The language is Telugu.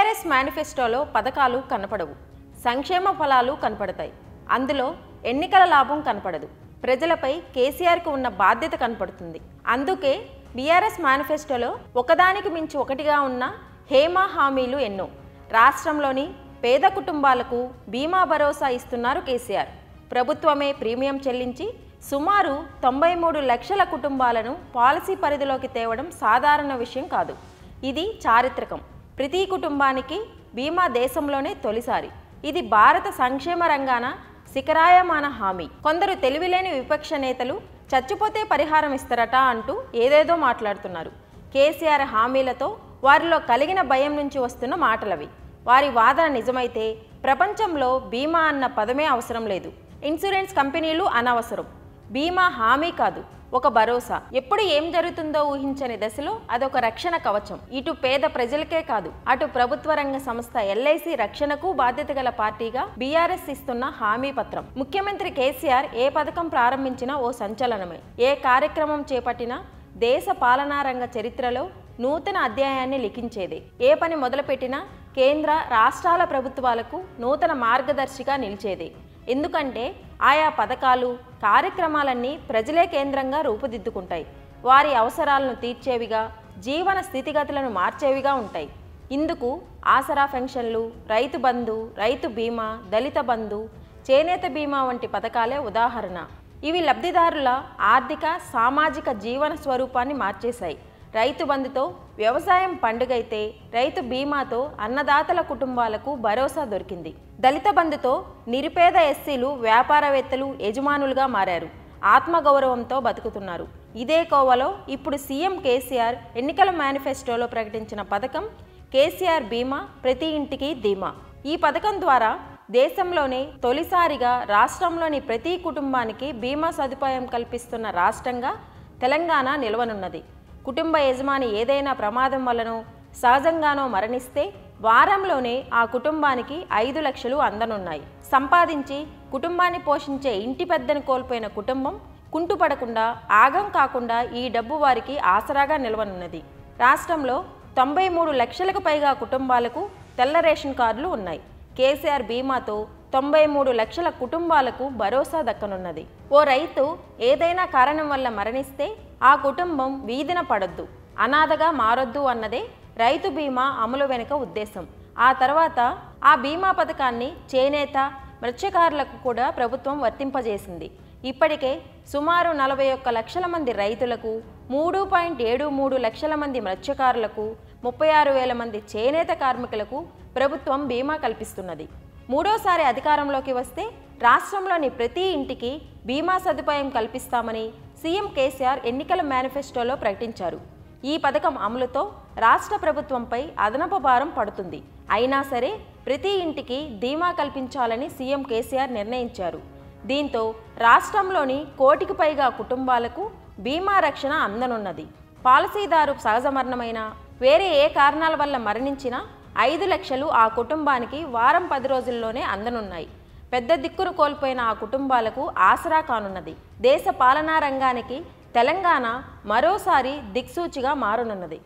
బీఆర్ఎస్ మేనిఫెస్టోలో పథకాలు కనపడవు, సంక్షేమ ఫలాలు కనపడతాయి. అందులో ఎన్నికల లాభం కనపడదు. ప్రజలపై కేసీఆర్కు ఉన్న బాధ్యత కనపడుతుంది. అందుకే బీఆర్ఎస్ మేనిఫెస్టోలో ఒకదానికి మించి ఒకటిగా ఉన్న హేమా హామీలు ఎన్నో. రాష్ట్రంలోని పేద కుటుంబాలకు బీమా భరోసా ఇస్తున్నారు కేసీఆర్. ప్రభుత్వమే ప్రీమియం చెల్లించి సుమారు 93 లక్షల కుటుంబాలను పాలసీ పరిధిలోకి తేవడం సాధారణ విషయం కాదు. ఇది చారిత్రకం. ప్రతి కుటుంబానికి బీమా దేశంలోనే తొలిసారి. ఇది భారత సంక్షేమ రంగాన శిఖరాయమాన హామీ. కొందరు తెలివిలేని విపక్ష నేతలు చచ్చిపోతే పరిహారం ఇస్తారట అంటూ ఏదేదో మాట్లాడుతున్నారు. కేసీఆర్ హామీలతో వారిలో కలిగిన భయం నుంచి వస్తున్న మాటలవి. వారి వాదన నిజమైతే ప్రపంచంలో బీమా అన్న పదమే అవసరం లేదు. ఇన్సూరెన్స్ కంపెనీలు అనవసరం. బీమా హామీ కాదు, ఒక భరోసా. ఎప్పుడు ఏం జరుగుతుందో ఊహించని దశలో అదొక రక్షణ కవచం. ఇటు పేద ప్రజలకే కాదు, అటు ప్రభుత్వ రంగ సంస్థ ఎల్ఐసి రక్షణకు బాధ్యత గల పార్టీగా బీఆర్ఎస్ ఇస్తున్న హామీ పత్రం. ముఖ్యమంత్రి కేసీఆర్ ఏ పథకం ప్రారంభించినా ఓ సంచలనమే. ఏ కార్యక్రమం చేపట్టినా దేశ పాలనా రంగ చరిత్రలో నూతన అధ్యాయాన్ని లిఖించేదే. ఏ పని మొదలుపెట్టినా కేంద్ర రాష్ట్రాల ప్రభుత్వాలకు నూతన మార్గదర్శిగా నిలిచేదే. ఎందుకంటే ఆయా పథకాలు కార్యక్రమాలన్నీ ప్రజలే కేంద్రంగా రూపుదిద్దుకుంటాయి. వారి అవసరాలను తీర్చేవిగా, జీవన స్థితిగతులను మార్చేవిగా ఉంటాయి. ఇందుకు ఆసరా పెన్షన్లు, రైతు బంధు, రైతు బీమా, దళిత బంధు, చేనేత బీమా వంటి పథకాలే ఉదాహరణ. ఇవి లబ్ధిదారుల ఆర్థిక సామాజిక జీవన స్వరూపాన్ని మార్చేశాయి. రైతు బంధుతో వ్యవసాయం పండుగైతే, రైతు బీమాతో అన్నదాతల కుటుంబాలకు భరోసా దొరికింది. దళిత బంధుతో నిరుపేద ఎస్సీలు వ్యాపారవేత్తలు యజమానులుగా మారారు. ఆత్మగౌరవంతో బతుకుతున్నారు. ఇదే కోవలో ఇప్పుడు సీఎం కేసీఆర్ ఎన్నికల మేనిఫెస్టోలో ప్రకటించిన పథకం కేసీఆర్ బీమా, ప్రతి ఇంటికి ధీమా. ఈ పథకం ద్వారా దేశంలోనే తొలిసారిగా రాష్ట్రంలోని ప్రతి కుటుంబానికి బీమా సదుపాయం కల్పిస్తున్న రాష్ట్రంగా తెలంగాణ నిలవనున్నది. కుటుంబ యజమాని ఏదైనా ప్రమాదం వల్లనో సహజంగానో మరణిస్తే వారంలోనే ఆ కుటుంబానికి 5 లక్షలు అందనున్నాయి. సంపాదించి కుటుంబాన్ని పోషించే ఇంటి పెద్దను కోల్పోయిన కుటుంబం కుంటుపడకుండా, ఆగం కాకుండా ఈ డబ్బు వారికి ఆసరాగా నిలవనున్నది. రాష్ట్రంలో 93 లక్షలకు పైగా కుటుంబాలకు తెల్ల రేషన్ కార్డులు ఉన్నాయి. కేసీఆర్ బీమాతో 93 లక్షల కుటుంబాలకు భరోసా దక్కనున్నది. ఓ రైతు ఏదైనా కారణం వల్ల మరణిస్తే ఆ కుటుంబం వీధిన పడొద్దు, అనాథగా మారొద్దు అన్నదే రైతు బీమా అమలు వెనుక ఉద్దేశం. ఆ తర్వాత ఆ బీమా పథకాన్ని చేనేత, మత్స్యకారులకు కూడా ప్రభుత్వం వర్తింపజేసింది. ఇప్పటికే సుమారు 41 లక్షల మంది రైతులకు, 3.73 లక్షల మంది మత్స్యకారులకు, 36,000 మంది చేనేత కార్మికులకు ప్రభుత్వం బీమా కల్పిస్తున్నది. మూడోసారి అధికారంలోకి వస్తే రాష్ట్రంలోని ప్రతి ఇంటికి బీమా సదుపాయం కల్పిస్తామని సీఎం కేసీఆర్ ఎన్నికల మేనిఫెస్టోలో ప్రకటించారు. ఈ పథకం అమలుతో రాష్ట్ర ప్రభుత్వంపై అదనపు భారం పడుతుంది. అయినా సరే ప్రతి ఇంటికి ధీమా కల్పించాలని సీఎం కేసీఆర్ నిర్ణయించారు. దీంతో రాష్ట్రంలోని 1 కోటికి పైగా కుటుంబాలకు బీమా రక్షణ అందనున్నది. పాలసీదారు సహజ మరణమైన, వేరే ఏ కారణాల వల్ల మరణించినా 5 లక్షలు ఆ కుటుంబానికి వారం 10 రోజుల్లోనే అందనున్నాయి. పెద్ద దిక్కును కోల్పోయిన ఆ కుటుంబాలకు ఆసరా కానున్నది. దేశ పాలనా రంగానికి తెలంగాణ మరోసారి దిక్సూచిగా మారనున్నది.